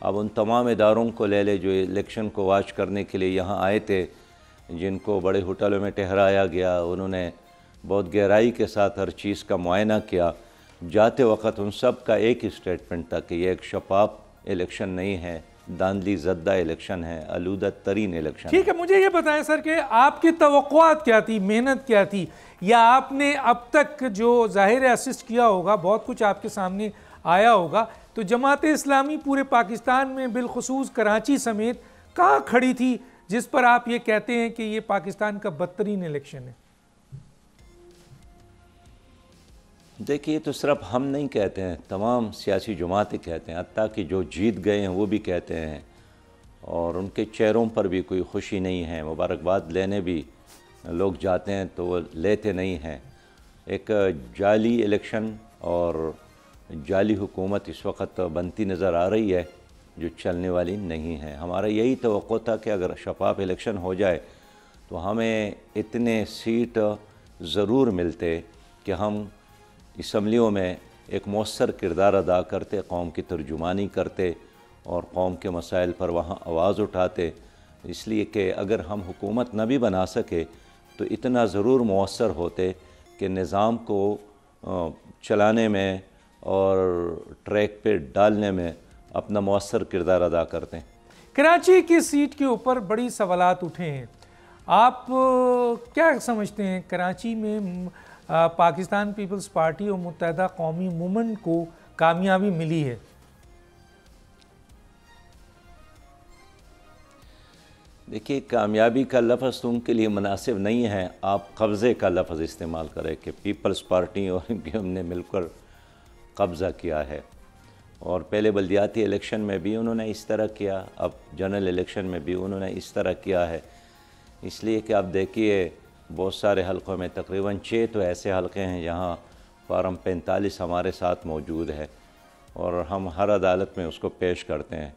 اب ان تمام اداروں کو لے لے جو الیکشن کو واچ کرنے کے لیے یہاں آئے تھے، جن کو بڑے ہوٹلوں میں ٹھہرایا گیا، انہوں نے بہت گہرائی کے ساتھ ہر چیز کا معائنہ کیا۔ جاتے وقت ان سب کا ایک ہی سٹیٹمنٹ تھا کہ یہ ایک شفاف الیکشن نہیں ہے، داندلی زدہ الیکشن ہے، آلودہ ترین الیکشن ہے۔ ٹھیک ہے، مجھے یہ بتائیں سر کہ آپ کی توقعات کیا تھی، محنت کیا تھی، یا آپ نے اب تک جو ظاہر اسسٹ کیا ہوگا، بہت کچھ آپ کے سامنے آیا ہوگا، تو جماعت اسلامی پورے پاکستان میں بالخصوص کراچی سمیت کہاں کھڑی تھی جس پر آپ یہ کہتے ہیں کہ یہ پاکستان کا بدترین الیکشن ہے؟ دیکھیے، تو صرف ہم نہیں کہتے ہیں، تمام سیاسی جماعتیں کہتے ہیں، حتیٰ کہ جو جیت گئے ہیں وہ بھی کہتے ہیں، اور ان کے چہروں پر بھی کوئی خوشی نہیں ہے۔ مبارکباد لینے بھی لوگ جاتے ہیں تو وہ لیتے نہیں ہیں۔ ایک جعلی الیکشن اور جعلی حکومت اس وقت بنتی نظر آ رہی ہے جو چلنے والی نہیں ہے۔ ہمارا یہی توقع تھا کہ اگر شفاف الیکشن ہو جائے تو ہمیں اتنے سیٹ ضرور ملتے کہ ہم اسمبلیوں میں ایک مؤثر کردار ادا کرتے، قوم کی ترجمانی کرتے اور قوم کے مسائل پر وہاں آواز اٹھاتے، اس لیے کہ اگر ہم حکومت نہ بھی بنا سکے تو اتنا ضرور مؤثر ہوتے کہ نظام کو چلانے میں اور ٹریک پہ ڈالنے میں اپنا مؤثر کردار ادا کرتے ہیں۔ کراچی کی سیٹ کے اوپر بڑی سوالات اٹھے ہیں، آپ کیا سمجھتے ہیں کراچی میں پاکستان پیپلز پارٹی اور متحدہ قومی موومنٹ کو کامیابی ملی ہے؟ دیکھیے، کامیابی کا لفظ تو ان کے لیے مناسب نہیں ہے، آپ قبضے کا لفظ استعمال کریں کہ پیپلز پارٹی اور ہم نے مل کر قبضہ کیا ہے، اور پہلے بلدیاتی الیکشن میں بھی انہوں نے اس طرح کیا، اب جنرل الیکشن میں بھی انہوں نے اس طرح کیا ہے، اس لیے کہ آپ دیکھیے بہت سارے حلقوں میں تقریباً 6 تو ایسے حلقے ہیں جہاں فارم 45 ہمارے ساتھ موجود ہے اور ہم ہر عدالت میں اس کو پیش کرتے ہیں،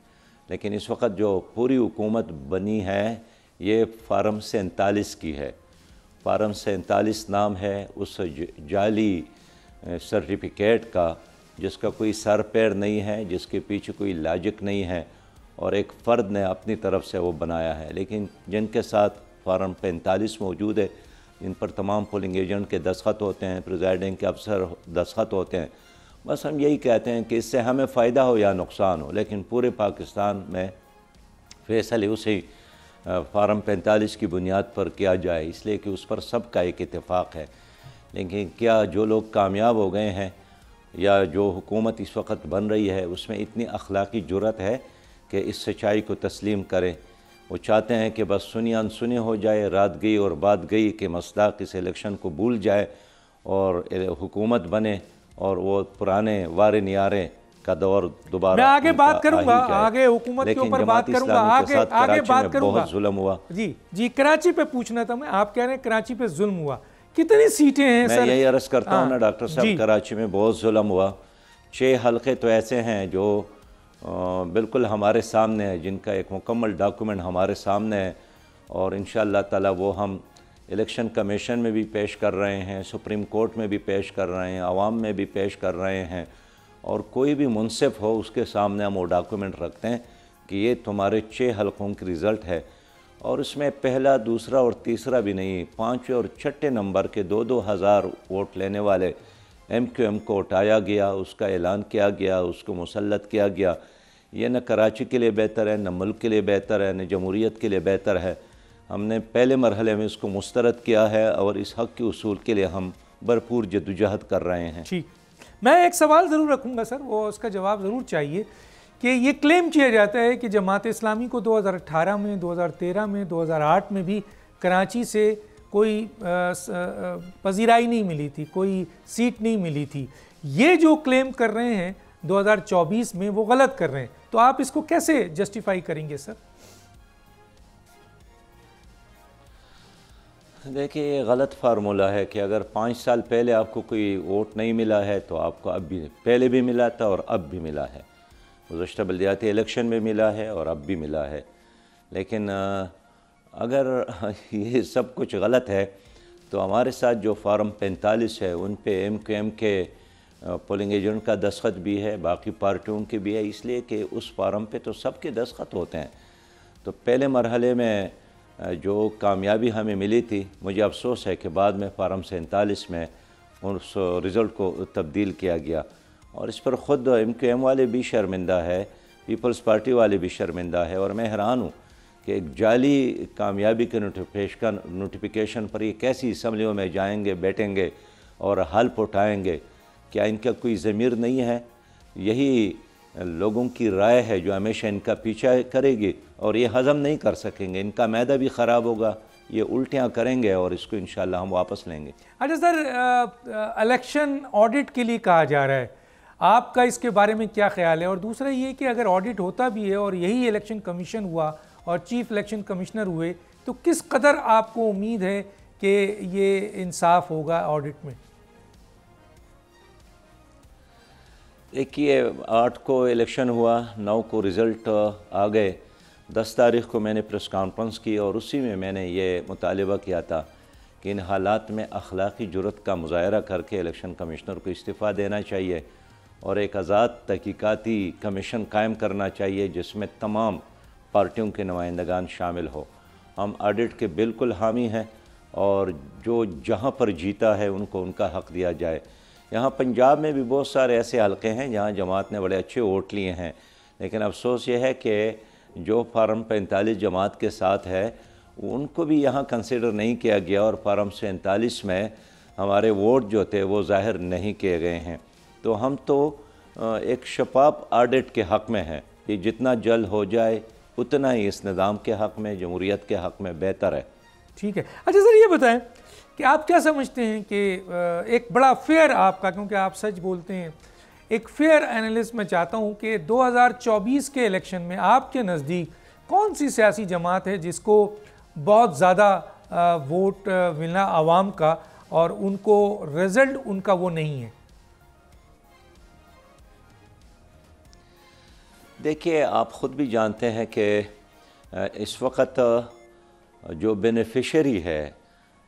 لیکن اس وقت جو پوری حکومت بنی ہے یہ فارم 47 کی ہے۔ فارم 47 نام ہے اس جعلی سرٹیفکیٹ کا جس کا کوئی سر پیر نہیں ہے، جس کے پیچھے کوئی لاجک نہیں ہے، اور ایک فرد نے اپنی طرف سے وہ بنایا ہے، لیکن جن کے ساتھ فارم 45 موجود ہے، جن پر تمام پولنگ ایجنٹ کے دستخط ہوتے ہیں، پریزائڈنگ کے افسر دستخط ہوتے ہیں، بس ہم یہی کہتے ہیں کہ اس سے ہمیں فائدہ ہو یا نقصان ہو، لیکن پورے پاکستان میں فیصلے اسی فارم 45 کی بنیاد پر کیا جائے، اس لیے کہ اس پر سب کا ایک اتفاق ہے۔ لیکن کیا جو لوگ کامیاب ہو گئے ہیں یا جو حکومت اس وقت بن رہی ہے اس میں اتنی اخلاقی جرأت ہے کہ اس سچائی کو تسلیم کریں؟ وہ چاہتے ہیں کہ بس سنی انسنی ہو جائے، رات گئی اور بات گئی، کہ مصداق اس الیکشن کو بھول جائے اور حکومت بنے اور وہ پرانے وارے نیارے کا دور دوبارہ میں آگے بات کروں گا، آگے حکومت کے اوپر بات کروں گا، آگے بات کروں گا۔ بہت ظلم ہوا۔ جی کراچی پہ پوچھنا تھا میں، آپ کہہ رہے ہیں کراچی پہ ظلم ہوا، کتنی سیٹیں ہیں سر؟ میں یہی عرض کرتا ہوں نا ڈاکٹر صاحب، کراچی میں بہت ظلم ہوا۔ 6 حلقے تو ایسے ہیں جو بالکل ہمارے سامنے ہے، جن کا ایک مکمل ڈاکومنٹ ہمارے سامنے ہے، اور انشاءاللہ تعالی وہ ہم الیکشن کمیشن میں بھی پیش کر رہے ہیں، سپریم کورٹ میں بھی پیش کر رہے ہیں، عوام میں بھی پیش کر رہے ہیں، اور کوئی بھی منصف ہو اس کے سامنے ہم وہ ڈاکومنٹ رکھتے ہیں کہ یہ تمہارے 6 حلقوں کی رزلٹ ہے، اور اس میں پہلا، دوسرا اور تیسرا بھی نہیں، 5ویں اور 6ٹھے نمبر کے 2-2 ہزار ووٹ لینے والے ایم کیو ایم کو اٹھایا گیا، اس کا اعلان کیا گیا، اس کو مسلط کیا گیا۔ یہ نہ کراچی کے لیے بہتر ہے، نہ ملک کے لیے بہتر ہے، نہ جمہوریت کے لیے بہتر ہے۔ ہم نے پہلے مرحلے میں اس کو مسترد کیا ہے اور اس حق کے اصول کے لیے ہم بھرپور جدوجہد کر رہے ہیں۔ ٹھیک، میں ایک سوال ضرور رکھوں گا سر، وہ اس کا جواب ضرور چاہیے، کہ یہ کلیم کیا جاتا ہے کہ جماعت اسلامی کو 2018 میں، 2013 میں، 2008 میں بھی کراچی سے کوئی پذیرائی نہیں ملی تھی، کوئی سیٹ نہیں ملی تھی۔ یہ جو کلیم کر رہے ہیں 2024 میں وہ غلط کر رہے ہیں، تو آپ اس کو کیسے جسٹیفائی کریں گے سر؟ دیکھیں، یہ غلط فارمولہ ہے کہ اگر 5 سال پہلے آپ کو کوئی ووٹ نہیں ملا ہے تو آپ کو اب بھی، پہلے بھی ملا تھا اور اب بھی ملا ہے، گزشتہ بلدیاتی الیکشن میں ملا ہے اور اب بھی ملا ہے۔ لیکن اگر یہ سب کچھ غلط ہے تو ہمارے ساتھ جو فارم 45 ہے ان پہ ایم کیو ایم کے پولنگ ایجنٹ کا دستخط بھی ہے، باقی پارٹیوں کے بھی ہے، اس لیے کہ اس فارم پہ تو سب کے دستخط ہوتے ہیں۔ تو پہلے مرحلے میں جو کامیابی ہمیں ملی تھی، مجھے افسوس ہے کہ بعد میں فارم 47 میں اس رزلٹ کو تبدیل کیا گیا، اور اس پر خود MQM والے بھی شرمندہ ہے، پیپلز پارٹی والے بھی شرمندہ ہے، اور میں حیران ہوں کہ ایک جعلی کامیابی کے نوٹیفیکیشن پر یہ کیسی اسمبلیوں میں جائیں گے، بیٹھیں گے اور حلف اٹھائیں گے۔ کیا ان کا کوئی ضمیر نہیں ہے؟ یہی لوگوں کی رائے ہے جو ہمیشہ ان کا پیچھا کرے گی، اور یہ ہضم نہیں کر سکیں گے، ان کا معدہ بھی خراب ہوگا، یہ الٹیاں کریں گے، اور اس کو انشاءاللہ ہم واپس لیں گے۔ اچھا سر، الیکشن آڈٹ کے لیے کہا جا رہا ہے، آپ کا اس کے بارے میں کیا خیال ہے؟ اور دوسرا یہ کہ اگر آڈٹ ہوتا بھی ہے اور یہی الیکشن کمیشن ہوا اور چیف الیکشن کمشنر ہوئے، تو کس قدر آپ کو امید ہے کہ یہ انصاف ہوگا آڈٹ میں؟ دیکھیے، 8 کو الیکشن ہوا، 9 کو رزلٹ آ گئے، 10 تاریخ کو میں نے پریس کانفرنس کی، اور اسی میں نے یہ مطالبہ کیا تھا کہ ان حالات میں اخلاقی جرات کا مظاہرہ کر کے الیکشن کمشنر کو استعفیٰ دینا چاہیے، اور ایک آزاد تحقیقاتی کمیشن قائم کرنا چاہیے جس میں تمام پارٹیوں کے نمائندگان شامل ہو۔ ہم آڈٹ کے بالکل حامی ہیں، اور جو جہاں پر جیتا ہے ان کو ان کا حق دیا جائے۔ یہاں پنجاب میں بھی بہت سارے ایسے حلقے ہیں جہاں جماعت نے بڑے اچھے ووٹ لیے ہیں، لیکن افسوس یہ ہے کہ جو فارم 45 جماعت کے ساتھ ہے ان کو بھی یہاں کنسیڈر نہیں کیا گیا، اور فارم 47 میں ہمارے ووٹ جو تھے وہ ظاہر نہیں کیے گئے ہیں۔ تو ہم تو ایک شفاف آڈٹ کے حق میں ہیں، یہ جتنا جلد ہو جائے اتنا ہی اس نظام کے حق میں، جمہوریت کے حق میں بہتر ہے۔ ٹھیک ہے۔ اچھا سر، یہ بتائیں کہ آپ کیا سمجھتے ہیں کہ ایک بڑا فیئر آپ کا، کیونکہ آپ سچ بولتے ہیں، ایک فیئر انالیسٹ میں چاہتا ہوں کہ 2024 کے الیکشن میں آپ کے نزدیک کون سی سیاسی جماعت ہے جس کو بہت زیادہ ووٹ ملنا عوام کا، اور ان کو رزلٹ ان کا وہ نہیں ہے؟ دیکھیے، آپ خود بھی جانتے ہیں کہ اس وقت جو بینیفیشری ہے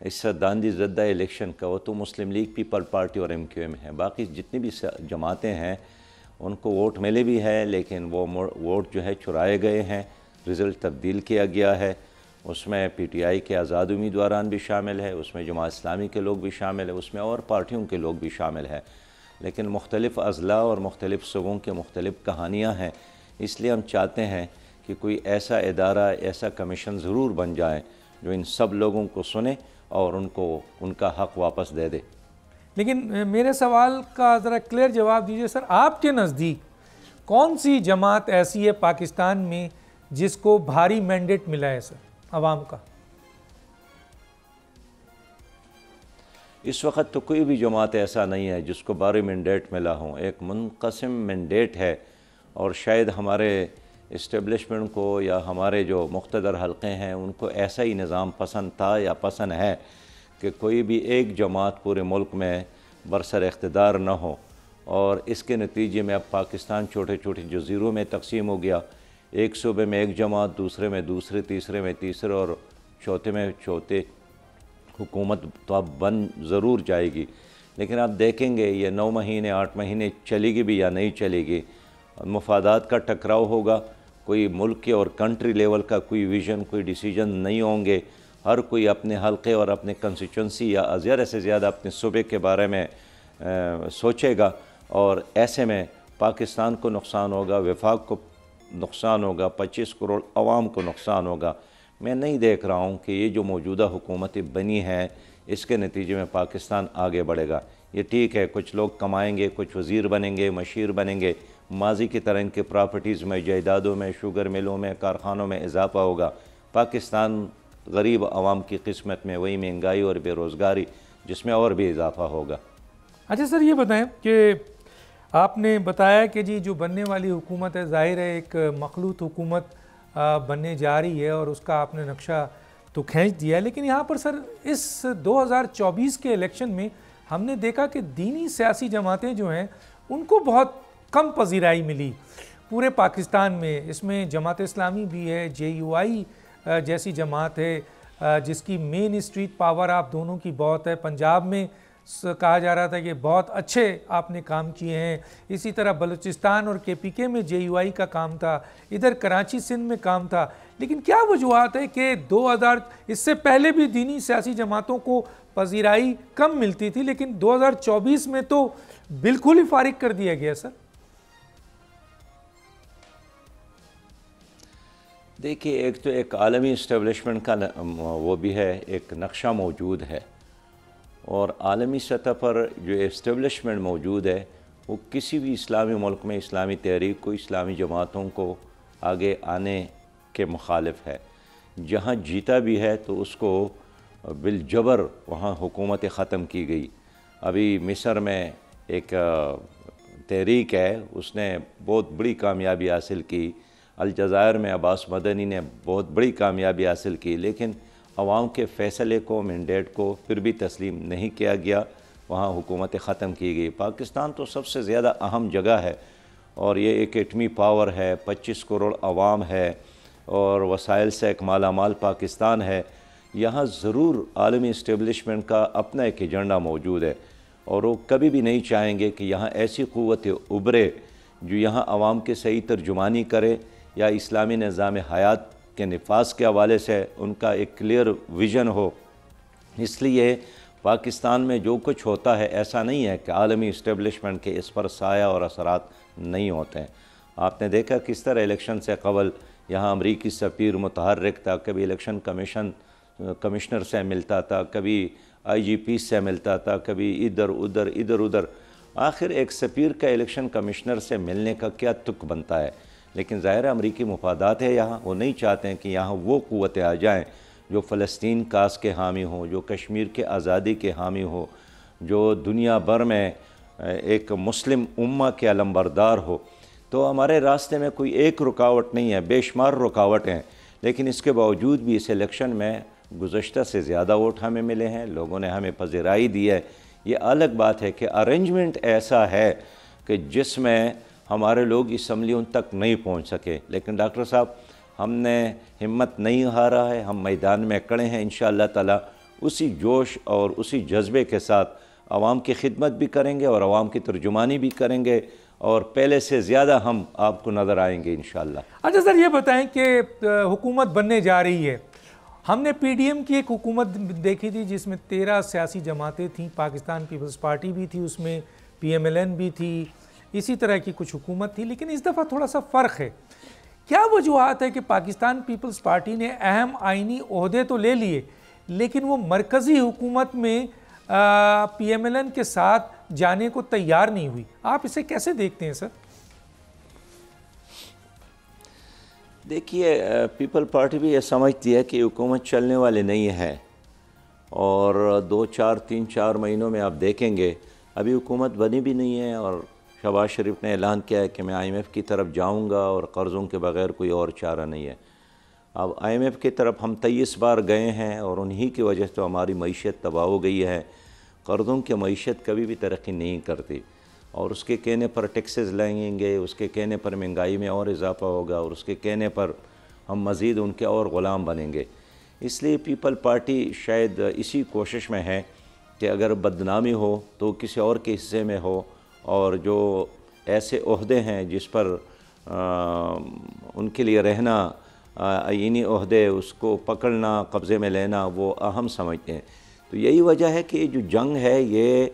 اس داندھی زدہ الیکشن کا، وہ تو مسلم لیگ، پیپل پارٹی اور MQM ہے۔ باقی جتنی بھی جماعتیں ہیں ان کو ووٹ ملے بھی ہے، لیکن وہ ووٹ جو ہے چرائے گئے ہیں، رزلٹ تبدیل کیا گیا ہے۔ اس میں PTI کے آزاد امیدواران بھی شامل ہے، اس میں جماعت اسلامی کے لوگ بھی شامل ہیں، اس میں اور پارٹیوں کے لوگ بھی شامل ہیں، لیکن مختلف اضلاع اور مختلف صوبوں کے مختلف کہانیاں ہیں۔ اس لیے ہم چاہتے ہیں کہ کوئی ایسا ادارہ، ایسا کمیشن ضرور بن جائے جو ان سب لوگوں کو سنے اور ان کو ان کا حق واپس دے دے۔ لیکن میرے سوال کا ذرا کلیئر جواب دیجئے سر، آپ کے نزدیک کون سی جماعت ایسی ہے پاکستان میں جس کو بھاری مینڈیٹ ملا ہے سر عوام کا؟ اس وقت تو کوئی بھی جماعت ایسا نہیں ہے جس کو بھاری مینڈیٹ ملا ہوں، ایک منقسم مینڈیٹ ہے، اور شاید ہمارے اسٹیبلشمنٹ کو یا ہمارے جو مقتدر حلقے ہیں ان کو ایسا ہی نظام پسند تھا یا پسند ہے کہ کوئی بھی ایک جماعت پورے ملک میں برسر اقتدار نہ ہو، اور اس کے نتیجے میں اب پاکستان چھوٹے چھوٹے جزیروں میں تقسیم ہو گیا، ایک صوبے میں ایک جماعت، دوسرے میں دوسرے، تیسرے میں تیسرے، اور چوتھے میں چوتھے۔ حکومت تو اب بن ضرور جائے گی، لیکن آپ دیکھیں گے یہ 9 مہینے 8 مہینے چلے گی بھی یا نہیں چلے گی، مفادات کا ٹکراؤ ہوگا، کوئی ملک کے اور کنٹری لیول کا کوئی ویژن، کوئی ڈیسیجن نہیں ہوں گے، ہر کوئی اپنے حلقے اور اپنے کنسٹیچوئنسی یا زیادہ سے زیادہ اپنے صوبے کے بارے میں سوچے گا، اور ایسے میں پاکستان کو نقصان ہوگا، وفاق کو نقصان ہوگا، 25 کروڑ عوام کو نقصان ہوگا۔ میں نہیں دیکھ رہا ہوں کہ یہ جو موجودہ حکومتیں بنی ہیں اس کے نتیجے میں پاکستان آگے بڑھے گا۔ یہ ٹھیک ہے، کچھ لوگ کمائیں گے، کچھ وزیر بنیں گے، مشیر بنیں گے، ماضی کی طرح ان کے پراپرٹیز میں، جائیدادوں میں، شوگر ملوں میں، کارخانوں میں اضافہ ہوگا۔ پاکستان غریب عوام کی قسمت میں وہی مہنگائی اور بے روزگاری جس میں اور بھی اضافہ ہوگا۔ اچھا سر، یہ بتائیں کہ آپ نے بتایا کہ جی جو بننے والی حکومت ہے ظاہر ہے ایک مخلوط حکومت بننے جا رہی ہے، اور اس کا آپ نے نقشہ تو کھینچ دیا ہے، لیکن یہاں پر سر اس 2024 کے الیکشن میں ہم نے دیکھا کہ دینی سیاسی جماعتیں جو ہیں ان کو بہت کم پذیرائی ملی پورے پاکستان میں۔ اس میں جماعت اسلامی بھی ہے، JUI جیسی جماعت ہے جس کی مین اسٹریٹ پاور آپ دونوں کی بہت ہے۔ پنجاب میں کہا جا رہا تھا کہ بہت اچھے آپ نے کام کیے ہیں. اسی طرح بلوچستان اور KPK میں JUI کا کام تھا, ادھر کراچی سندھ میں کام تھا. لیکن کیا وجوہات ہے کہ 2000 اس سے پہلے بھی دینی سیاسی جماعتوں کو پذیرائی کم ملتی تھی, لیکن 2024 میں تو بالکل ہی فارغ کر دیا گیا سر؟ دیکھیے, ایک تو ایک عالمی اسٹیبلشمنٹ کا وہ بھی ہے, ایک نقشہ موجود ہے, اور عالمی سطح پر جو اسٹیبلشمنٹ موجود ہے وہ کسی بھی اسلامی ملک میں اسلامی تحریک کو, اسلامی جماعتوں کو آگے آنے کے مخالف ہے. جہاں جیتا بھی ہے تو اس کو بالجبر وہاں حکومت ختم کی گئی. ابھی مصر میں ایک تحریک ہے, اس نے بہت بڑی کامیابی حاصل کی. الجزائر میں عباس مدنی نے بہت بڑی کامیابی حاصل کی, لیکن عوام کے فیصلے کو, مینڈیٹ کو پھر بھی تسلیم نہیں کیا گیا, وہاں حکومت ختم کی گئی. پاکستان تو سب سے زیادہ اہم جگہ ہے, اور یہ ایک ایٹمی پاور ہے, 25 کروڑ عوام ہے, اور وسائل سے ایک مالا مال پاکستان ہے. یہاں ضرور عالمی اسٹیبلشمنٹ کا اپنا ایک ایجنڈا موجود ہے, اور وہ کبھی بھی نہیں چاہیں گے کہ یہاں ایسی قوت ابھرے جو یہاں عوام کے صحیح ترجمانی کرے, یا اسلامی نظام حیات کے نفاذ کے حوالے سے ان کا ایک کلیئر ویژن ہو. اس لیے پاکستان میں جو کچھ ہوتا ہے ایسا نہیں ہے کہ عالمی اسٹیبلشمنٹ کے اس پر سایہ اور اثرات نہیں ہوتے ہیں. آپ نے دیکھا کس طرح الیکشن سے قبل یہاں امریکی سفیر متحرک تھا, کبھی الیکشن کمشنر سے ملتا تھا, کبھی IGP سے ملتا تھا, کبھی ادھر ادھر. آخر ایک سفیر کا الیکشن کمشنر سے ملنے کا کیا تک بنتا ہے؟ لیکن ظاہر امریکی مفادات ہے یہاں, وہ نہیں چاہتے ہیں کہ یہاں وہ قوتیں آ جائیں جو فلسطین کاس کے حامی ہوں, جو کشمیر کے آزادی کے حامی ہو, جو دنیا بھر میں ایک مسلم امہ کے علمبردار ہو. تو ہمارے راستے میں کوئی ایک رکاوٹ نہیں ہے, بے شمار رکاوٹیں ہیں, لیکن اس کے باوجود بھی اس الیکشن میں گزشتہ سے زیادہ ووٹ ہمیں ملے ہیں, لوگوں نے ہمیں پذیرائی دی ہے. یہ الگ بات ہے کہ ارینجمنٹ ایسا ہے کہ جس میں ہمارے لوگ اسمبلیوں تک نہیں پہنچ سکے. لیکن ڈاکٹر صاحب, ہم نے ہمت نہیں ہارا ہے, ہم میدان میں کھڑے ہیں. انشاءاللہ تعالی اسی جوش اور اسی جذبے کے ساتھ عوام کی خدمت بھی کریں گے اور عوام کی ترجمانی بھی کریں گے, اور پہلے سے زیادہ ہم آپ کو نظر آئیں گے انشاءاللہ. اچھا سر, یہ بتائیں کہ حکومت بننے جا رہی ہے. ہم نے PDM کی ایک حکومت دیکھی تھی جس میں 13 سیاسی جماعتیں تھیں, پاکستان پیپلز پارٹی بھی تھی اس میں, PMLN بھی تھی, اسی طرح کی کچھ حکومت تھی. لیکن اس دفعہ تھوڑا سا فرق ہے. کیا وجوہات ہے کہ پاکستان پیپلز پارٹی نے اہم آئینی عہدے تو لے لیے, لیکن وہ مرکزی حکومت میں PMLN کے ساتھ جانے کو تیار نہیں ہوئی؟ آپ اسے کیسے دیکھتے ہیں سر؟ دیکھیے, پیپل پارٹی بھی یہ سمجھتی ہے کہ حکومت چلنے والے نہیں ہے, اور 3-4 مہینوں میں آپ دیکھیں گے ابھی حکومت بنی بھی نہیں ہے, اور شہباز شریف نے اعلان کیا ہے کہ میں IMF کی طرف جاؤں گا اور قرضوں کے بغیر کوئی اور چارہ نہیں ہے. اب IMF کی طرف ہم 23 بار گئے ہیں, اور انہی کی وجہ سے ہماری معیشت تباہ ہو گئی ہے. قرضوں کی معیشت کبھی بھی ترقی نہیں کرتی, اور اس کے کہنے پر ٹیکسز لگیں گے, اس کے کہنے پر مہنگائی میں اور اضافہ ہوگا, اور اس کے کہنے پر ہم مزید ان کے اور غلام بنیں گے. اس لیے پیپل پارٹی شاید اسی کوشش میں ہے کہ اگر بدنامی ہو تو کسی اور کے حصے میں ہو, اور جو ایسے عہدے ہیں جس پر ان کے لیے رہنا, آئینی عہدے, اس کو پکڑنا, قبضے میں لینا وہ اہم سمجھتے ہیں. تو یہی وجہ ہے کہ جو جنگ ہے یہ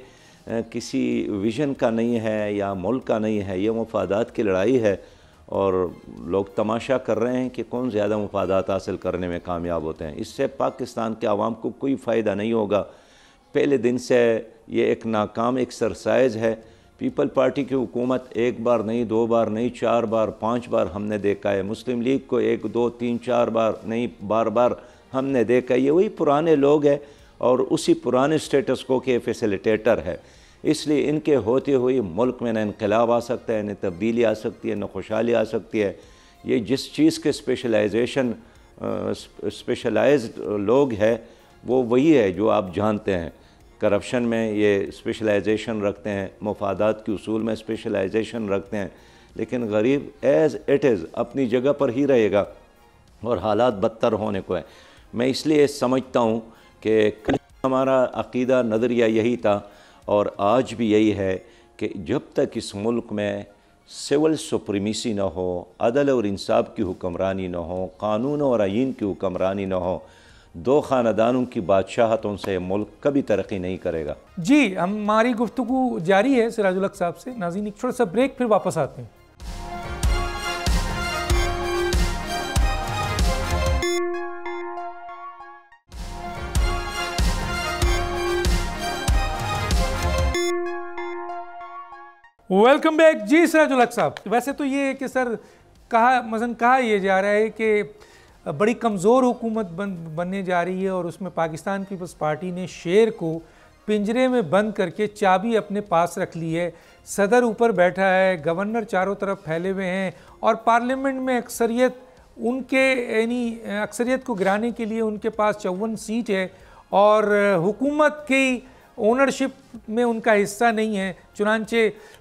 کسی ویژن کا نہیں ہے یا ملک کا نہیں ہے, یہ مفادات کی لڑائی ہے, اور لوگ تماشا کر رہے ہیں کہ کون زیادہ مفادات حاصل کرنے میں کامیاب ہوتے ہیں. اس سے پاکستان کے عوام کو کوئی فائدہ نہیں ہوگا. پہلے دن سے یہ ایک ناکام ایکسرسائز ہے. پیپل پارٹی کی حکومت 1 بار نہیں, 2 بار نہیں, 4 بار 5 بار ہم نے دیکھا ہے. مسلم لیگ کو 1 2 3 4 بار نہیں, بار بار ہم نے دیکھا. یہ وہی پرانے لوگ ہیں اور اسی پرانے سٹیٹس کو کے فیسیلیٹیٹر ہے. اس لیے ان کے ہوتے ہوئے ملک میں نہ انقلاب آ سکتا ہے, نہ تبدیلی آ سکتی ہے, نہ خوشحالی آ سکتی ہے. یہ جس چیز کے اسپیشلائزڈ لوگ ہیں وہ وہی ہے جو آپ جانتے ہیں. کرپشن میں یہ اسپیشلائزیشن رکھتے ہیں, مفادات کے اصول میں اسپیشلائزیشن رکھتے ہیں, لیکن غریب ایز اٹ از اپنی جگہ پر ہی رہے گا, اور حالات بدتر ہونے کو ہے. میں اس لیے سمجھتا ہوں کہ کل ہمارا عقیدہ نظریہ یہی تھا اور آج بھی یہی ہے کہ جب تک اس ملک میں سول سپریمیسی نہ ہو، عدل اور انصاف کی حکمرانی نہ ہو، قانون اور آئین کی حکمرانی نہ ہو، دو خاندانوں کی بادشاہتوں سے ملک کبھی ترقی نہیں کرے گا۔ جی، ہماری گفتگو جاری ہے سراج الحق صاحب سے۔ ناظرین ایک چھوٹا سا بریک، پھر واپس آتے ہیں۔ Welcome back. جی سراج الحق صاحب، ویسے تو یہ ہے کہ سر کہا یہ جا رہا ہے کہ بڑی کمزور حکومت بننے جا رہی ہے، اور اس میں پاکستان پیپلز پارٹی نے شیر کو پنجرے میں بند کر کے چابی اپنے پاس رکھ لی ہے۔ صدر اوپر بیٹھا ہے، گورنر چاروں طرف پھیلے ہوئے ہیں، اور پارلیمنٹ میں اکثریت کو گرانے کے لیے ان کے پاس 54 سیٹ ہے، اور حکومت کی اونرشپ میں ان کا حصہ نہیں ہے۔ چنانچہ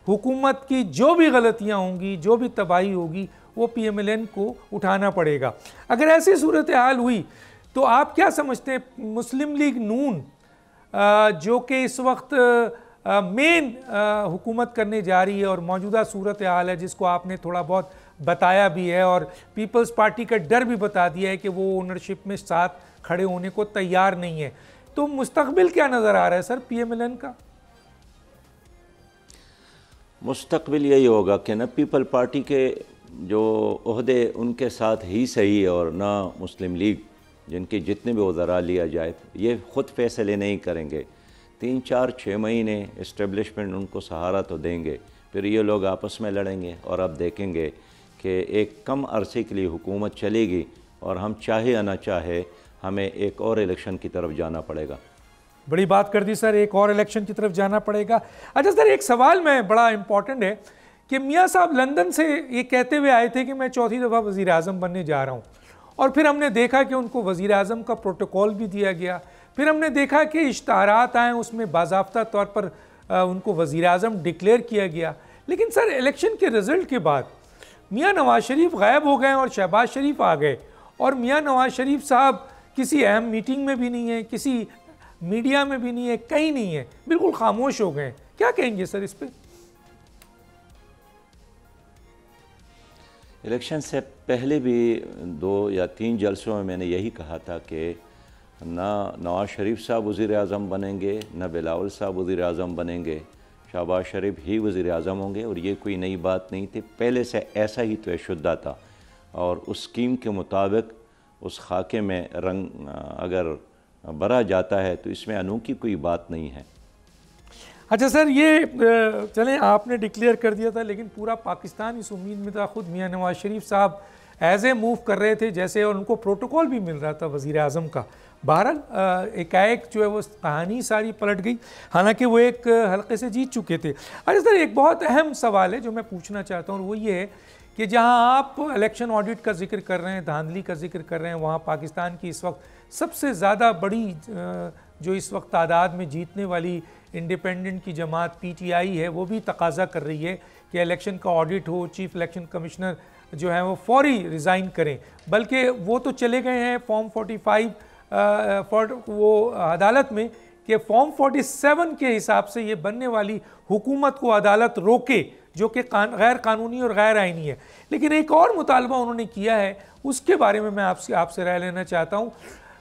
حکومت کی جو بھی غلطیاں ہوں گی، جو بھی تباہی ہوگی، وہ پی ایم ایل این کو اٹھانا پڑے گا۔ اگر ایسی صورتحال ہوئی تو آپ کیا سمجھتے ہیں مسلم لیگ نون جو کہ اس وقت مین حکومت کرنے جا رہی ہے، اور موجودہ صورتحال ہے جس کو آپ نے تھوڑا بہت بتایا بھی ہے، اور پیپلز پارٹی کا ڈر بھی بتا دیا ہے کہ وہ اونرشپ میں ساتھ کھڑے ہونے کو تیار نہیں ہے، تو مستقبل کیا نظر آ رہا ہے سر پی ایم ایل این کا؟ مستقبل یہی ہوگا کہ نہ پیپل پارٹی کے جو عہدے ان کے ساتھ ہی صحیح، اور نہ مسلم لیگ جن کے جتنے بھی وزراء لیا جائے یہ خود فیصلے نہیں کریں گے۔ 3 4 6 مہینے اسٹیبلشمنٹ ان کو سہارا تو دیں گے، پھر یہ لوگ آپس میں لڑیں گے، اور اب دیکھیں گے کہ ایک کم عرصے کے لیے حکومت چلے گی، اور ہم چاہے یا نہ چاہے ہمیں ایک اور الیکشن کی طرف جانا پڑے گا۔ بڑی بات کر دی سر، ایک اور الیکشن کی طرف جانا پڑے گا۔ اچھا سر، ایک سوال میں بڑا امپورٹنٹ ہے کہ میاں صاحب لندن سے یہ کہتے ہوئے آئے تھے کہ میں 4تھی دفعہ وزیر اعظم بننے جا رہا ہوں، اور پھر ہم نے دیکھا کہ ان کو وزیر اعظم کا پروٹوکول بھی دیا گیا، پھر ہم نے دیکھا کہ اشتہارات آئیں، اس میں باضابطہ طور پر ان کو وزیر اعظم ڈکلیئر کیا گیا، لیکن سر الیکشن کے رزلٹ کے بعد میاں نواز شریف غائب ہو گئے اور شہباز شریف آ گئے، اور میاں نواز شریف صاحب کسی اہم میٹنگ میں بھی نہیں ہے، کسی میڈیا میں بھی نہیں ہے، کہیں نہیں ہے، بالکل خاموش ہو گئے۔ کیا کہیں گے سر اس پہ؟ الیکشن سے پہلے بھی 2 یا 3 جلسوں میں نے یہی کہا تھا کہ نہ نواز شریف صاحب وزیر اعظم بنیں گے، نہ بلاول صاحب وزیر اعظم بنیں گے، شہباز شریف ہی وزیر اعظم ہوں گے، اور یہ کوئی نئی بات نہیں تھی، پہلے سے ایسا ہی طے شدہ تھا، اور اس اسکیم کے مطابق اس خاکے میں رنگ اگر بھرا جاتا ہے تو اس میں انوکھی کوئی بات نہیں ہے۔ اچھا سر، یہ چلیں آپ نے ڈکلیئر کر دیا تھا، لیکن پورا پاکستان اس امید میں تھا، خود میاں نواز شریف صاحب ایز اے موو کر رہے تھے جیسے، اور ان کو پروٹوکول بھی مل رہا تھا وزیر اعظم کا۔ بہرحال ایک جو ہے وہ کہانی ساری پلٹ گئی، حالانکہ وہ ایک حلقے سے جیت چکے تھے۔ اچھا سر، ایک بہت اہم سوال ہے جو میں پوچھنا چاہتا ہوں، وہ یہ ہے کہ جہاں آپ الیکشن آڈٹ کا ذکر کر رہے ہیں، دھاندلی کا ذکر کر رہے ہیں، وہاں پاکستان کی اس وقت سب سے زیادہ بڑی جو اس وقت تعداد میں جیتنے والی انڈیپینڈنٹ کی جماعت پی ٹی آئی ہے، وہ بھی تقاضا کر رہی ہے کہ الیکشن کا آڈٹ ہو، چیف الیکشن کمشنر جو ہیں وہ فوری ریزائن کریں، بلکہ وہ تو چلے گئے ہیں فارم 45 وہ عدالت میں کہ فارم 47 کے حساب سے یہ بننے والی حکومت کو عدالت روکے، جو کہ غیر قانونی اور غیر آئینی ہے۔ لیکن ایک اور مطالبہ انہوں نے کیا ہے، اس کے بارے میں آپ سے رائے لینا چاہتا ہوں۔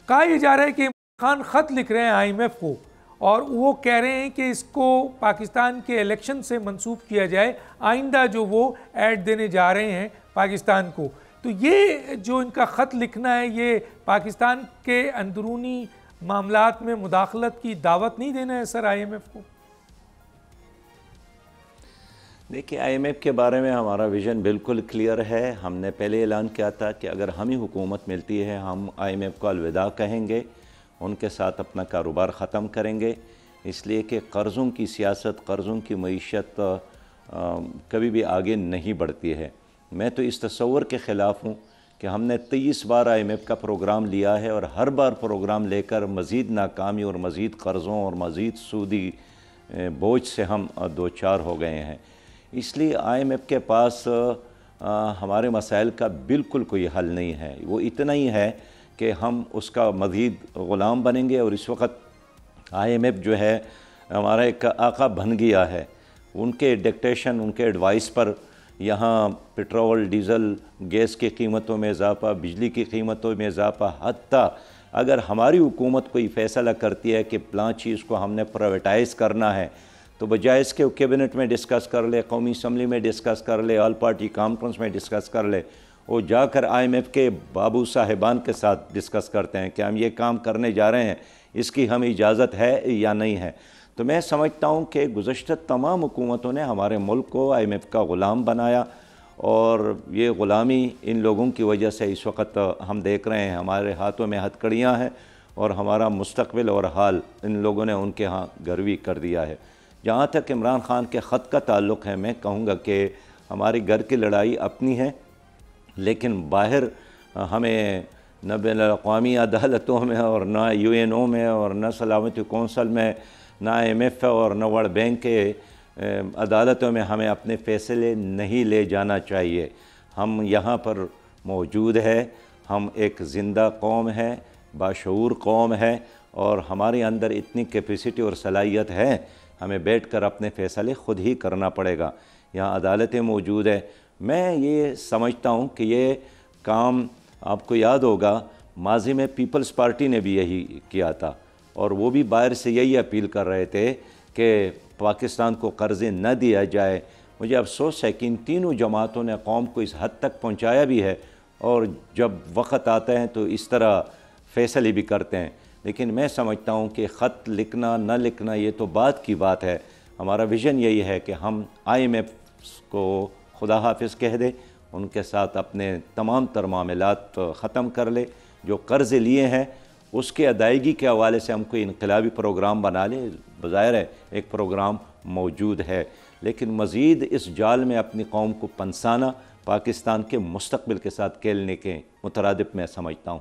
کہا یہ جا رہا ہے کہ عمران خان خط لکھ رہے ہیں آئی ایم ایف کو، اور وہ کہہ رہے ہیں کہ اس کو پاکستان کے الیکشن سے منسوب کیا جائے، آئندہ جو وہ ایڈ دینے جا رہے ہیں پاکستان کو۔ تو یہ جو ان کا خط لکھنا ہے، یہ پاکستان کے اندرونی معاملات میں مداخلت کی دعوت نہیں دینا ہے سر آئی ایم ایف کو؟ دیکھیے، آئی ایم ایف کے بارے میں ہمارا ویژن بالکل کلیئر ہے۔ ہم نے پہلے اعلان کیا تھا کہ اگر ہمیں حکومت ملتی ہے، ہم آئی ایم ایف کو الوداع کہیں گے، ان کے ساتھ اپنا کاروبار ختم کریں گے، اس لیے کہ قرضوں کی سیاست، قرضوں کی معیشت کبھی بھی آگے نہیں بڑھتی ہے۔ میں تو اس تصور کے خلاف ہوں کہ ہم نے 23 بار آئی ایم ایف کا پروگرام لیا ہے، اور ہر بار پروگرام لے کر مزید ناکامی اور مزید قرضوں اور مزید سودی بوجھ سے ہم دوچار ہو گئے ہیں۔ اس لیے آئی ایم ایف کے پاس ہمارے مسائل کا بالکل کوئی حل نہیں ہے، وہ اتنا ہی ہے کہ ہم اس کا مزید غلام بنیں گے، اور اس وقت آئی ایم ایف جو ہے ہمارا ایک آقا بن گیا ہے. ان کے ڈکٹیشن، ان کے ایڈوائس پر یہاں پٹرول، ڈیزل، گیس کی قیمتوں میں اضافہ، بجلی کی قیمتوں میں اضافہ، حتیٰ اگر ہماری حکومت کوئی فیصلہ کرتی ہے کہ فلاں چیز کو ہم نے پرائیویٹائز کرنا ہے تو بجائے اس کے کیبنٹ میں ڈسکس کر لے، قومی اسمبلی میں ڈسکس کر لے، آل پارٹی کانفرنس میں ڈسکس کر لے، وہ جا کر IMF کے بابو صاحبان کے ساتھ ڈسکس کرتے ہیں کہ ہم یہ کام کرنے جا رہے ہیں، اس کی ہمیں اجازت ہے یا نہیں ہے. تو میں سمجھتا ہوں کہ گزشتہ تمام حکومتوں نے ہمارے ملک کو IMF کا غلام بنایا، اور یہ غلامی ان لوگوں کی وجہ سے اس وقت ہم دیکھ رہے ہیں ہمارے ہاتھوں میں ہتھکڑیاں ہیں، اور ہمارا مستقبل اور حال ان لوگوں نے ان کے ہاں گروی کر دیا ہے. جہاں تک عمران خان کے خط کا تعلق ہے، میں کہوں گا کہ ہماری گھر کی لڑائی اپنی ہے، لیکن باہر ہمیں نہ بین الاقوامی عدالتوں میں اور نہ UNO میں اور نہ سلامتی کونسل میں، نہ IMF اور نہ ورلڈ بینک کے عدالتوں میں ہمیں اپنے فیصلے نہیں لے جانا چاہیے. ہم یہاں پر موجود ہے، ہم ایک زندہ قوم ہے، باشعور قوم ہے، اور ہمارے اندر اتنی کیپیسٹی اور صلاحیت ہے، ہمیں بیٹھ کر اپنے فیصلے خود ہی کرنا پڑے گا. یہاں عدالتیں موجود ہیں. میں یہ سمجھتا ہوں کہ یہ کام آپ کو یاد ہوگا ماضی میں پیپلز پارٹی نے بھی یہی کیا تھا، اور وہ بھی باہر سے یہی اپیل کر رہے تھے کہ پاکستان کو قرضے نہ دیا جائے. مجھے افسوس ہے کہ ان تینوں جماعتوں نے قوم کو اس حد تک پہنچایا بھی ہے، اور جب وقت آتا ہے تو اس طرح فیصلے بھی کرتے ہیں. لیکن میں سمجھتا ہوں کہ خط لکھنا نہ لکھنا یہ تو بعد کی بات ہے. ہمارا ویژن یہی ہے کہ ہم IMF کو خدا حافظ کہہ دیں، ان کے ساتھ اپنے تمام تر معاملات ختم کر لے. جو قرض لیے ہیں اس کے ادائیگی کے حوالے سے ہم کوئی انقلابی پروگرام بنا لیں. بظاہر ہے ایک پروگرام موجود ہے، لیکن مزید اس جال میں اپنی قوم کو پنسانا پاکستان کے مستقبل کے ساتھ کھیلنے کے مترادف میں سمجھتا ہوں.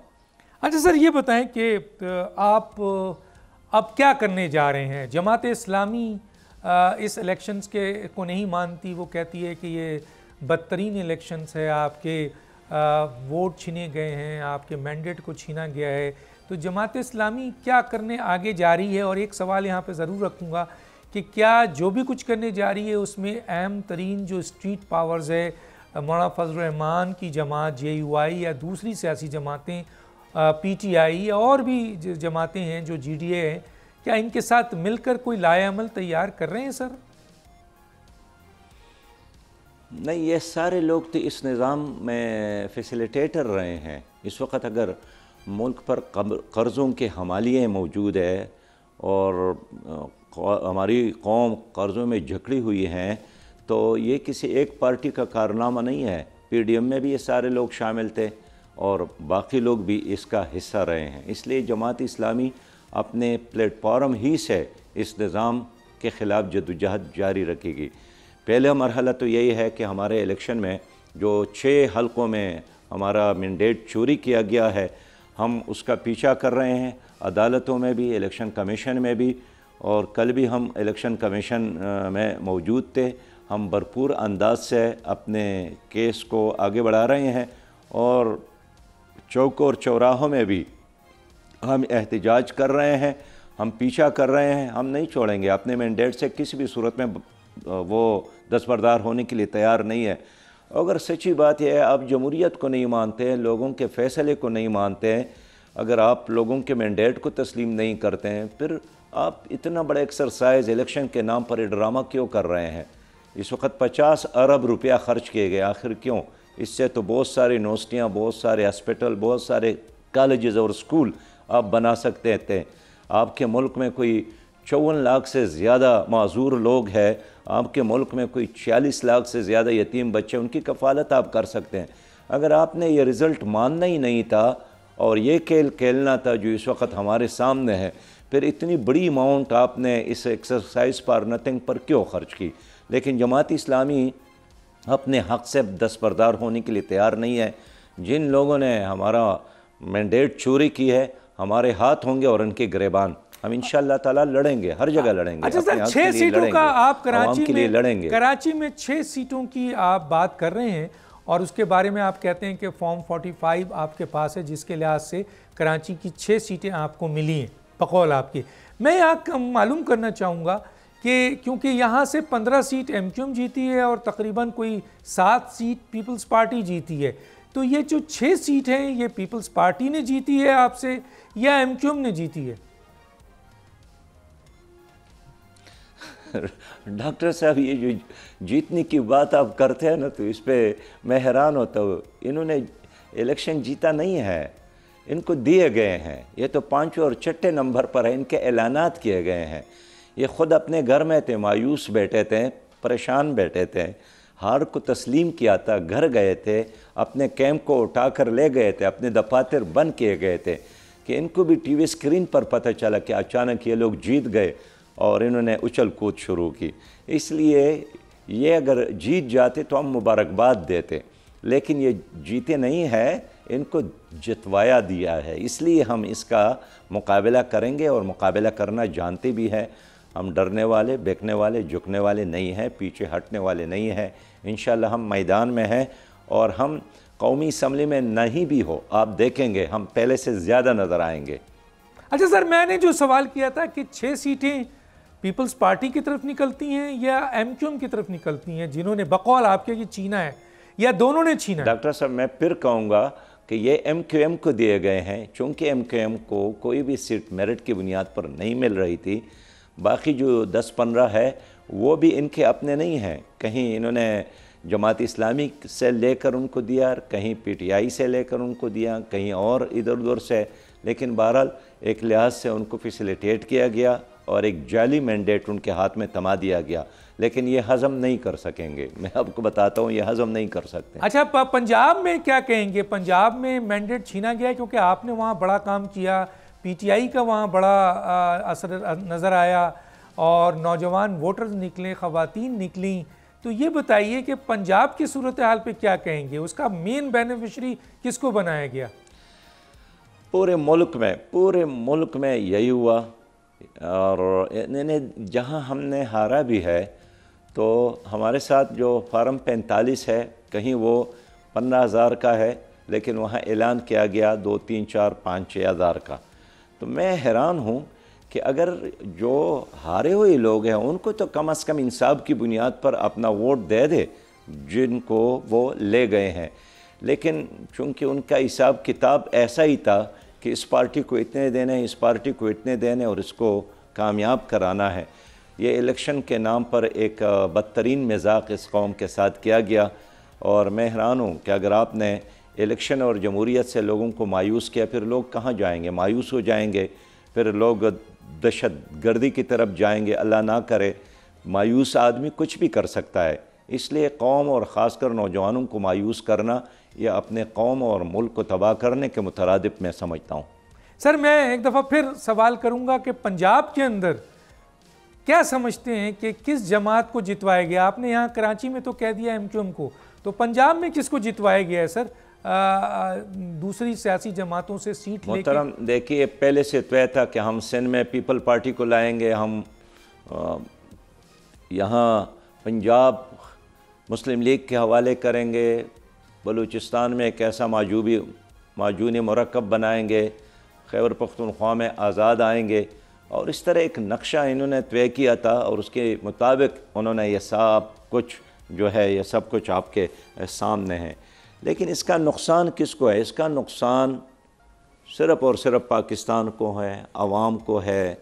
اچھا سر، یہ بتائیں کہ آپ اب کیا کرنے جا رہے ہیں؟ جماعت اسلامی اس الیکشنز کو نہیں مانتی، وہ کہتی ہے کہ یہ بدترین الیکشنز ہے، آپ کے ووٹ چھینے گئے ہیں، آپ کے مینڈیٹ کو چھینا گیا ہے. تو جماعت اسلامی کیا کرنے آگے جا رہی ہے؟ اور ایک سوال یہاں پہ ضرور رکھوں گا کہ کیا جو بھی کچھ کرنے جا رہی ہے اس میں اہم ترین جو اسٹریٹ پاورز ہے، مولانا فضل الرحمان کی جماعت JUI یا دوسری سیاسی جماعتیں PTI یا اور بھی جماعتیں ہیں جو GDA ہیں، کیا ان کے ساتھ مل کر کوئی لائحہ عمل تیار کر رہے ہیں سر؟ نہیں، یہ سارے لوگ تو اس نظام میں فیسیلیٹیٹر رہے ہیں. اس وقت اگر ملک پر قرضوں کے حمالیے موجود ہے اور ہماری قوم قرضوں میں جھکڑی ہوئی ہیں، تو یہ کسی ایک پارٹی کا کارنامہ نہیں ہے. PDM میں بھی یہ سارے لوگ شامل تھے اور باقی لوگ بھی اس کا حصہ رہے ہیں. اس لیے جماعت اسلامی اپنے پلیٹ فارم ہی سے اس نظام کے خلاف جدوجہد جاری رکھے گی. پہلا مرحلہ تو یہی ہے کہ ہمارے الیکشن میں جو 6 حلقوں میں ہمارا مینڈیٹ چوری کیا گیا ہے، ہم اس کا پیچھا کر رہے ہیں، عدالتوں میں بھی، الیکشن کمیشن میں بھی، اور کل بھی ہم الیکشن کمیشن میں موجود تھے. ہم بھرپور انداز سے اپنے کیس کو آگے بڑھا رہے ہیں، اور چوک اور چوراہوں میں بھی ہم احتجاج کر رہے ہیں، ہم پیچھا کر رہے ہیں. ہم نہیں چھوڑیں گے اپنے مینڈیٹ سے، کسی بھی صورت میں وہ دستبردار ہونے کے لیے تیار نہیں ہے. اگر سچی بات یہ ہے آپ جمہوریت کو نہیں مانتے ہیں، لوگوں کے فیصلے کو نہیں مانتے ہیں، اگر آپ لوگوں کے مینڈیٹ کو تسلیم نہیں کرتے ہیں، پھر آپ اتنا بڑا ایکسرسائز الیکشن کے نام پر ڈرامہ کیوں کر رہے ہیں؟ اس وقت 50 ارب روپیہ خرچ کیے گئے، آخر کیوں؟ اس سے تو بہت ساری یونیورسٹیاں، بہت سارے ہسپتال، بہت سارے کالجز اور اسکول آپ بنا سکتے تھے. آپ کے ملک میں کوئی 54 لاکھ سے زیادہ معذور لوگ ہیں، آپ کے ملک میں کوئی 46 لاکھ سے زیادہ یتیم بچے، ان کی کفالت آپ کر سکتے ہیں. اگر آپ نے یہ رزلٹ ماننا ہی نہیں تھا اور یہ کھیل کھیلنا تھا جو اس وقت ہمارے سامنے ہے، پھر اتنی بڑی اماؤنٹ آپ نے اس ایکسرسائز پر نتھنگ پر کیوں خرچ کی؟ لیکن جماعت اسلامی اپنے حق سے دستبردار ہونے کے لیے تیار نہیں ہے. جن لوگوں نے ہمارا مینڈیٹ چوری کی ہے، ہمارے ہاتھ ہوں گے اور ان کے گریبان. ہم انشاءاللہ تعالیٰ لڑیں گے، ہر جگہ لڑیں گے. اچھا سر، 6 سیٹوں کا آپ کراچی میں 6 سیٹوں کی آپ بات کر رہے ہیں، اور اس کے بارے میں آپ کہتے ہیں کہ فارم 45 آپ کے پاس ہے، جس کے لحاظ سے کراچی کی 6 سیٹیں آپ کو ملی ہیں بقول آپ کی. میں یہاں معلوم کرنا چاہوں گا کہ کیونکہ یہاں سے 15 سیٹ ایم کیو ایم جیتی ہے اور تقریباً کوئی 7 سیٹ پیپلز پارٹی جیتی ہے، تو یہ جو 6 سیٹ ہیں یہ پیپلز پارٹی نے جیتی ہے آپ سے یا ایم کیو ایم نے جیتی ہے؟ ڈاکٹر صاحب یہ جو جیتنے کی بات آپ کرتے ہیں نا تو اس پہ میں حیران ہوتا ہوں. انہوں نے الیکشن جیتا نہیں ہے، ان کو دیے گئے ہیں. یہ تو 5 اور 6 نمبر پر ہے، ان کے اعلانات کیے گئے ہیں. یہ خود اپنے گھر میں تھے، مایوس بیٹھے تھے، پریشان بیٹھے تھے، ہار کو تسلیم کیا تھا، گھر گئے تھے، اپنے کیمپ کو اٹھا کر لے گئے تھے، اپنے دفاتر بند کیے گئے تھے کہ ان کو بھی ٹی وی اسکرین پر پتہ چلا کہ اچانک یہ لوگ جیت گئے اور انہوں نے اچھل کود شروع کی. اس لیے یہ اگر جیت جاتے تو ہم مبارکباد دیتے، لیکن یہ جیتے نہیں ہے، ان کو جتوایا دیا ہے. اس لیے ہم اس کا مقابلہ کریں گے اور مقابلہ کرنا جانتے بھی ہیں. ہم ڈرنے والے، بیکنے والے، جھکنے والے نہیں ہیں، پیچھے ہٹنے والے نہیں ہیں. انشاءاللہ ہم میدان میں ہیں اور ہم قومی اسمبلی میں نہیں بھی ہو آپ دیکھیں گے ہم پہلے سے زیادہ نظر آئیں گے. اچھا سر، میں نے جو سوال کیا تھا کہ 6 سیٹیں پیپلز پارٹی کی طرف نکلتی ہیں یا ایم کیو ایم کی طرف نکلتی ہیں جنہوں نے بقول آپ کے یہ چھینا ہے، یا دونوں نے چھینا ہے؟ ڈاکٹر صاحب میں پھر کہوں گا کہ یہ ایم کیو ایم کو دیے گئے ہیں، چونکہ ایم کیو ایم کو کوئی بھی سیٹ میرٹ کی بنیاد پر نہیں مل رہی تھی. باقی جو 10-15 ہے وہ بھی ان کے اپنے نہیں ہیں. کہیں انہوں نے جماعت اسلامی سے لے کر ان کو دیا، کہیں پی ٹی آئی سے لے کر ان کو دیا، کہیں اور ادھر ادھر سے. لیکن بہرحال ایک لحاظ سے ان کو فیسیلیٹیٹ کیا گیا اور ایک جعلی مینڈیٹ ان کے ہاتھ میں تما دیا گیا. لیکن یہ ہضم نہیں کر سکیں گے، میں آپ کو بتاتا ہوں، یہ ہضم نہیں کر سکتے. اچھا پنجاب میں کیا کہیں گے؟ پنجاب میں مینڈیٹ چھینا گیا کیونکہ آپ نے وہاں بڑا کام کیا، پی ٹی آئی کا وہاں بڑا اثر نظر آیا اور نوجوان ووٹرز نکلے، خواتین نکلیں. تو یہ بتائیے کہ پنجاب کی صورتحال پہ کیا کہیں گے؟ اس کا مین بینیفیشری کس کو بنایا گیا؟ پورے ملک میں یہی ہوا. اور جہاں ہم نے ہارا بھی ہے تو ہمارے ساتھ جو فارم 45 ہے کہیں وہ 15,000 کا ہے، لیکن وہاں اعلان کیا گیا 2, 3, 4, 5, 6 ہزار کا. تو میں حیران ہوں کہ اگر جو ہارے ہوئے لوگ ہیں ان کو تو کم از کم انصاف کی بنیاد پر اپنا ووٹ دے دے جن کو وہ لے گئے ہیں. لیکن چونکہ ان کا حساب کتاب ایسا ہی تھا کہ اس پارٹی کو اتنے دینے، اس پارٹی کو اتنے دینے اور اس کو کامیاب کرانا ہے. یہ الیکشن کے نام پر ایک بدترین مذاق اس قوم کے ساتھ کیا گیا. اور میں حیران ہوں کہ اگر آپ نے الیکشن اور جمہوریت سے لوگوں کو مایوس کیا، پھر لوگ کہاں جائیں گے؟ مایوس ہو جائیں گے، پھر لوگ دہشت گردی کی طرف جائیں گے. اللہ نہ کرے، مایوس آدمی کچھ بھی کر سکتا ہے. اس لیے قوم اور خاص کر نوجوانوں کو مایوس کرنا یہ اپنے قوم اور ملک کو تباہ کرنے کے مترادف میں سمجھتا ہوں. سر میں ایک دفعہ پھر سوال کروں گا کہ پنجاب کے اندر کیا سمجھتے ہیں کہ کس جماعت کو جتوایا گیا؟ آپ نے یہاں کراچی میں تو کہہ دیا ایم کیو ایم کو، تو پنجاب میں کس کو جتوایا گیا ہے سر؟ دوسری سیاسی جماعتوں سے سیٹ لے کے؟ محترم دیکھیے، پہلے سے طے تھا کہ ہم سندھ میں پیپل پارٹی کو لائیں گے، ہم یہاں پنجاب مسلم لیگ کے حوالے کریں گے، بلوچستان میں ایک ایسا معجون مرکب بنائیں گے، خیبر پختونخوا میں آزاد آئیں گے. اور اس طرح ایک نقشہ انہوں نے طے کیا تھا اور اس کے مطابق انہوں نے یہ سب کچھ جو ہے یہ سب کچھ آپ کے سامنے ہے. لیکن اس کا نقصان کس کو ہے؟ اس کا نقصان صرف اور صرف پاکستان کو ہے، عوام کو ہے،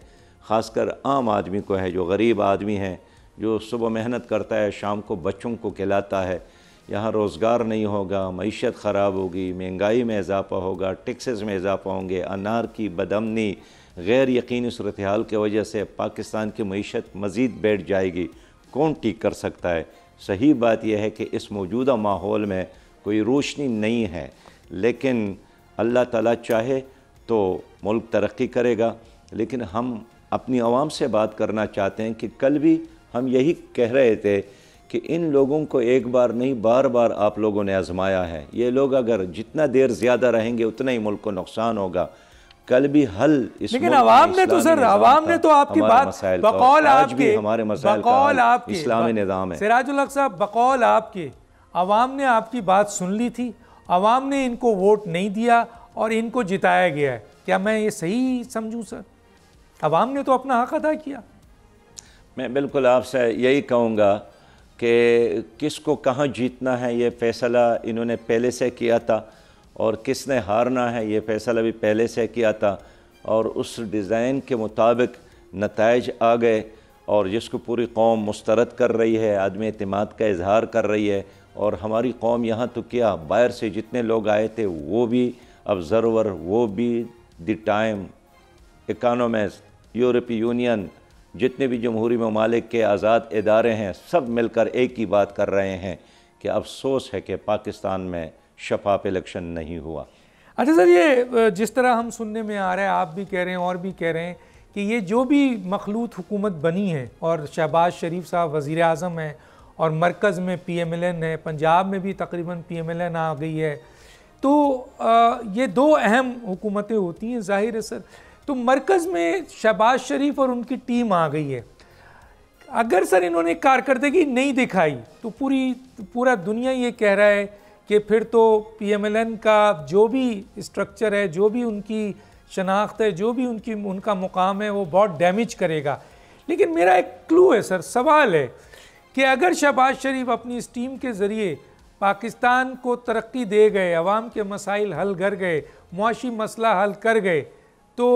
خاص کر عام آدمی کو ہے، جو غریب آدمی ہے، جو صبح محنت کرتا ہے، شام کو بچوں کو کھلاتا ہے. یہاں روزگار نہیں ہوگا، معیشت خراب ہوگی، مہنگائی میں اضافہ ہوگا، ٹیکسز میں اضافہ ہوں گے، انار کی بدامنی، غیر یقینی صورتحال کی وجہ سے پاکستان کی معیشت مزید بیٹھ جائے گی. کون ٹھیک کر سکتا ہے؟ صحیح بات یہ ہے کہ اس موجودہ ماحول میں کوئی روشنی نہیں ہے، لیکن اللہ تعالیٰ چاہے تو ملک ترقی کرے گا. لیکن ہم اپنی عوام سے بات کرنا چاہتے ہیں کہ کل بھی ہم یہی کہہ رہے تھے کہ ان لوگوں کو ایک بار نہیں بار بار آپ لوگوں نے آزمایا ہے. یہ لوگ اگر جتنا دیر زیادہ رہیں گے اتنا ہی ملک کو نقصان ہوگا. کل بھی حل اس لیکن عوام نے تو سر، عوام نے تو آپ کی بات بقول آپ کے ہمارے مسائل کا اسلامی نظام ہے. سراج الحق صاحب، بقول آپ کے عوام نے آپ کی بات سن لی تھی، عوام نے ان کو ووٹ نہیں دیا اور ان کو جتایا گیا ہے. کیا میں یہ صحیح سمجھوں سر؟ عوام نے تو اپنا حق ادا کیا. میں بالکل آپ سے یہی کہوں گا کہ کس کو کہاں جیتنا ہے یہ فیصلہ انہوں نے پہلے سے کیا تھا، اور کس نے ہارنا ہے یہ فیصلہ بھی پہلے سے کیا تھا، اور اس ڈیزائن کے مطابق نتائج آ گئے، اور جس کو پوری قوم مسترد کر رہی ہے، عدم اعتماد کا اظہار کر رہی ہے. اور ہماری قوم یہاں تو کیا، باہر سے جتنے لوگ آئے تھے وہ بھی آبزرور، وہ بھی دی ٹائم، اکانومسٹ، یورپی یونین، جتنے بھی جمہوری ممالک کے آزاد ادارے ہیں، سب مل کر ایک ہی بات کر رہے ہیں کہ افسوس ہے کہ پاکستان میں شفاف الیکشن نہیں ہوا. اچھا سر، یہ جس طرح ہم سننے میں آ رہا ہے، آپ بھی کہہ رہے ہیں اور بھی کہہ رہے ہیں کہ یہ جو بھی مخلوط حکومت بنی ہے، اور شہباز شریف صاحب وزیر اعظم ہیں، اور مرکز میں پی ایم ایل این ہے، پنجاب میں بھی تقریباً پی ایم ایل این آ گئی ہے، تو یہ دو اہم حکومتیں ہوتی ہیں ظاہر ہے سر. تو مرکز میں شہباز شریف اور ان کی ٹیم آ گئی ہے. اگر سر انہوں نے کارکردگی نہیں دکھائی تو پورا دنیا یہ کہہ رہا ہے کہ پھر تو پی ایم ایل این کا جو بھی اسٹرکچر ہے، جو بھی ان کی شناخت ہے، جو بھی ان کا مقام ہے، وہ بہت ڈیمیج کرے گا. لیکن میرا ایک کلو ہے سر، سوال ہے کہ اگر شہباز شریف اپنی اس ٹیم کے ذریعے پاکستان کو ترقی دے گئے، عوام کے مسائل حل کر گئے، معاشی مسئلہ حل کر گئے، تو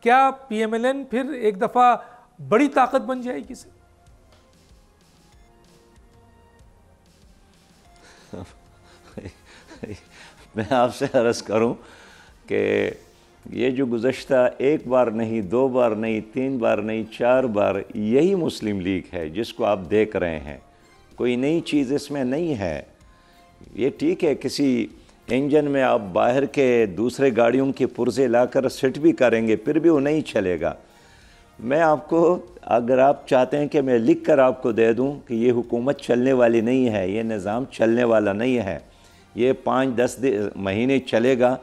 کیا پی ایم ایل این پھر ایک دفعہ بڑی طاقت بن جائے گی سر؟ میں آپ سے عرض کروں کہ یہ جو گزشتہ ایک بار نہیں، دو بار نہیں، تین بار نہیں، چار بار یہی مسلم لیگ ہے جس کو آپ دیکھ رہے ہیں. کوئی نئی چیز اس میں نہیں ہے. یہ ٹھیک ہے کسی انجن میں آپ باہر کے دوسرے گاڑیوں کے پرزے لا کر سٹ بھی کریں گے پھر بھی وہ نہیں چلے گا. میں آپ کو، اگر آپ چاہتے ہیں کہ میں لکھ کر آپ کو دے دوں کہ یہ حکومت چلنے والی نہیں ہے، یہ نظام چلنے والا نہیں ہے، یہ 5-10 مہینے چلے گا،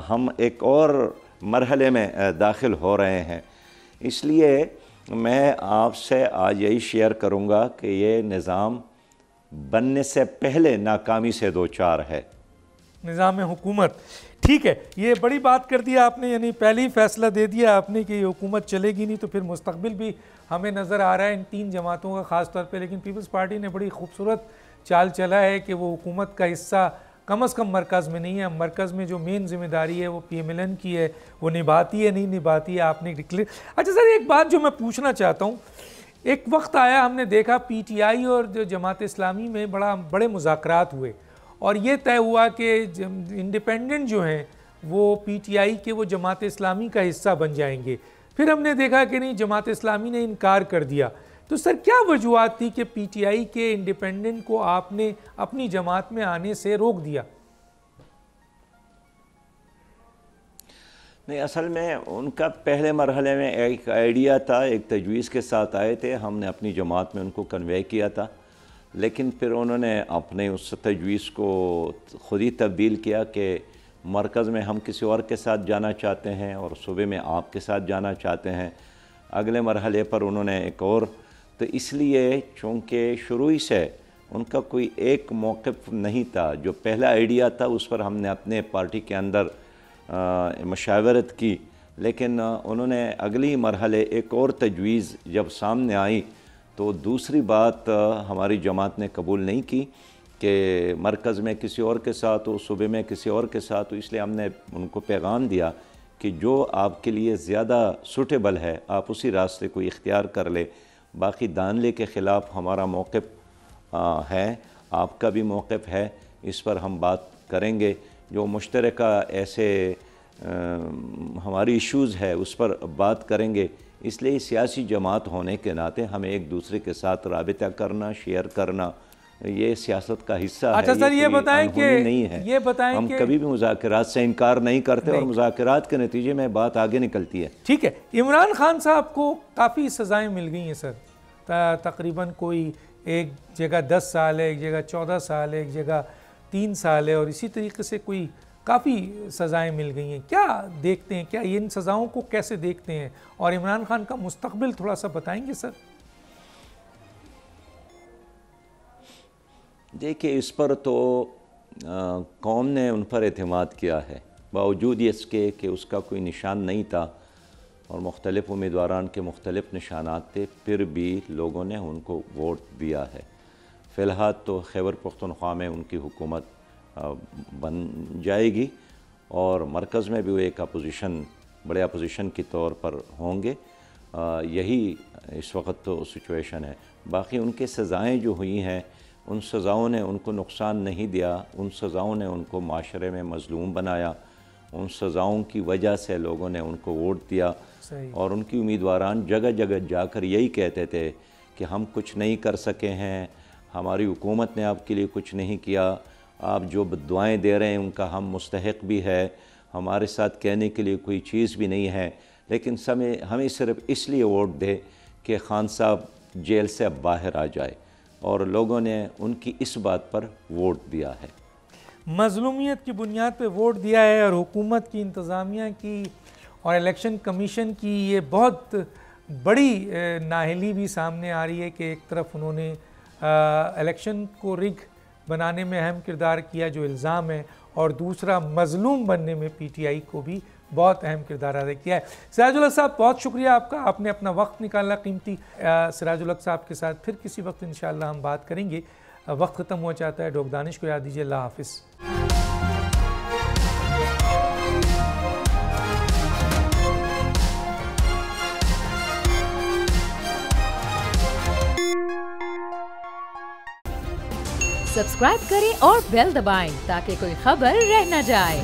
ہم ایک اور مرحلے میں داخل ہو رہے ہیں. اس لیے میں آپ سے آج یہی شیئر کروں گا کہ یہ نظام بننے سے پہلے ناکامی سے دوچار ہے. نظام حکومت، ٹھیک ہے، یہ بڑی بات کر دیا آپ نے، یعنی پہلے ہی فیصلہ دے دیا آپ نے کہ یہ حکومت چلے گی نہیں، تو پھر مستقبل بھی ہمیں نظر آ رہا ہے ان تین جماعتوں کا خاص طور پہ. لیکن پیپلز پارٹی نے بڑی خوبصورت چال چلا ہے کہ وہ حکومت کا حصہ کم از کم مرکز میں نہیں ہے. مرکز میں جو مین ذمہ داری ہے وہ پی ایم ایل این کی ہے، وہ نبھاتی ہے نہیں نبھاتی ہے، آپ نے ڈکلیئر. اچھا سر، ایک بات جو میں پوچھنا چاہتا ہوں، ایک وقت آیا ہم نے دیکھا پی ٹی آئی اور جو جماعت اسلامی میں بڑے مذاکرات ہوئے، اور یہ طے ہوا کہ انڈیپینڈنٹ جو ہیں وہ پی ٹی آئی کے وہ جماعت اسلامی کا حصہ بن جائیں گے. پھر ہم نے دیکھا کہ نہیں، جماعت اسلامی نے انکار کر دیا. تو سر کیا وجوہات تھی کہ پی ٹی آئی کے انڈیپینڈنٹ کو آپ نے اپنی جماعت میں آنے سے روک دیا؟ نہیں، اصل میں ان کا پہلے مرحلے میں ایک آئیڈیا تھا، ایک تجویز کے ساتھ آئے تھے، ہم نے اپنی جماعت میں ان کو کنوے کیا تھا. لیکن پھر انہوں نے اپنے اس تجویز کو خود ہی تبدیل کیا کہ مرکز میں ہم کسی اور کے ساتھ جانا چاہتے ہیں اور صوبے میں آپ کے ساتھ جانا چاہتے ہیں. اگلے مرحلے پر انہوں نے ایک اور، تو اس لیے چونکہ شروع ہی سے ان کا کوئی ایک موقف نہیں تھا. جو پہلا آئیڈیا تھا اس پر ہم نے اپنے پارٹی کے اندر مشاورت کی، لیکن انہوں نے اگلی مرحلے ایک اور تجویز جب سامنے آئی تو دوسری بات ہماری جماعت نے قبول نہیں کی کہ مرکز میں کسی اور کے ساتھ ہو، صوبے میں کسی اور کے ساتھ ہو. اس لیے ہم نے ان کو پیغام دیا کہ جو آپ کے لیے زیادہ سوٹیبل ہے آپ اسی راستے کو اختیار کر لے. باقی دانلے کے خلاف ہمارا موقف ہے، آپ کا بھی موقف ہے، اس پر ہم بات کریں گے. جو مشترکہ ایسے ہماری ایشوز ہے اس پر بات کریں گے. اس لیے سیاسی جماعت ہونے کے ناطے ہمیں ایک دوسرے کے ساتھ رابطہ کرنا، شیئر کرنا، یہ سیاست کا حصہ ہے. اچھا سر، یہ بتائیں کہ ہم کبھی بھی مذاکرات سے انکار نہیں کرتے اور مذاکرات کے نتیجے میں بات آگے نکلتی ہے. ٹھیک ہے. عمران خان صاحب کو کافی سزائیں مل گئی ہیں سر، تقریباً کوئی ایک جگہ 10 سال ہے، ایک جگہ 14 سال ہے، ایک جگہ 3 سال ہے، اور اسی طریقے سے کوئی کافی سزائیں مل گئی ہیں. کیا دیکھتے ہیں، کیا ان سزاؤں کو کیسے دیکھتے ہیں، اور عمران خان کا مستقبل تھوڑا سا بتائیں گے سر؟ دیکھیں، اس پر تو قوم نے ان پر اعتماد کیا ہے، باوجود اس کے کہ اس کا کوئی نشان نہیں تھا. اور مختلف امیدواران کے مختلف نشانات تھے، پھر بھی لوگوں نے ان کو ووٹ دیا ہے۔ فی الحال تو خیبر پختونخوا میں ان کی حکومت بن جائے گی اور مرکز میں بھی وہ ایک بڑے اپوزیشن کی طور پر ہوں گے۔ یہی اس وقت تو سچویشن ہے۔ باقی ان کے سزائیں جو ہوئی ہیں، ان سزاؤں نے ان کو نقصان نہیں دیا، ان سزاؤں نے ان کو معاشرے میں مظلوم بنایا، ان سزاؤں کی وجہ سے لوگوں نے ان کو ووٹ دیا۔ اور ان کی امیدواران جگہ جگہ جا کر یہی کہتے تھے کہ ہم کچھ نہیں کر سکے ہیں، ہماری حکومت نے آپ کے لیے کچھ نہیں کیا، آپ جو دعائیں دے رہے ہیں ان کا ہم مستحق بھی ہے، ہمارے ساتھ کہنے کے لیے کوئی چیز بھی نہیں ہے، لیکن ہمیں صرف اس لیے ووٹ دے کہ خان صاحب جیل سے اب باہر آ جائے، اور لوگوں نے ان کی اس بات پر ووٹ دیا ہے۔ مظلومیت کی بنیاد پہ ووٹ دیا ہے، اور حکومت کی، انتظامیہ کی اور الیکشن کمیشن کی یہ بہت بڑی نااہلی بھی سامنے آ رہی ہے کہ ایک طرف انہوں نے الیکشن کو رگ بنانے میں اہم کردار کیا جو الزام ہے، اور دوسرا مظلوم بننے میں پی ٹی آئی کو بھی بہت اہم کردار ادا کیا ہے۔ سراج الحق صاحب بہت شکریہ آپ کا، آپ نے اپنا وقت نکالا قیمتی۔ سراج الحق صاحب کے ساتھ پھر کسی وقت انشاءاللہ ہم بات کریں گے۔ وقت ختم ہوا چاہتا ہے، ڈاکٹر دانش کو یاد دیجیے۔ اللہ حافظ۔ سبسکرائب کریں اور بیل دبائیں تاکہ کوئی خبر رہ نہ جائے۔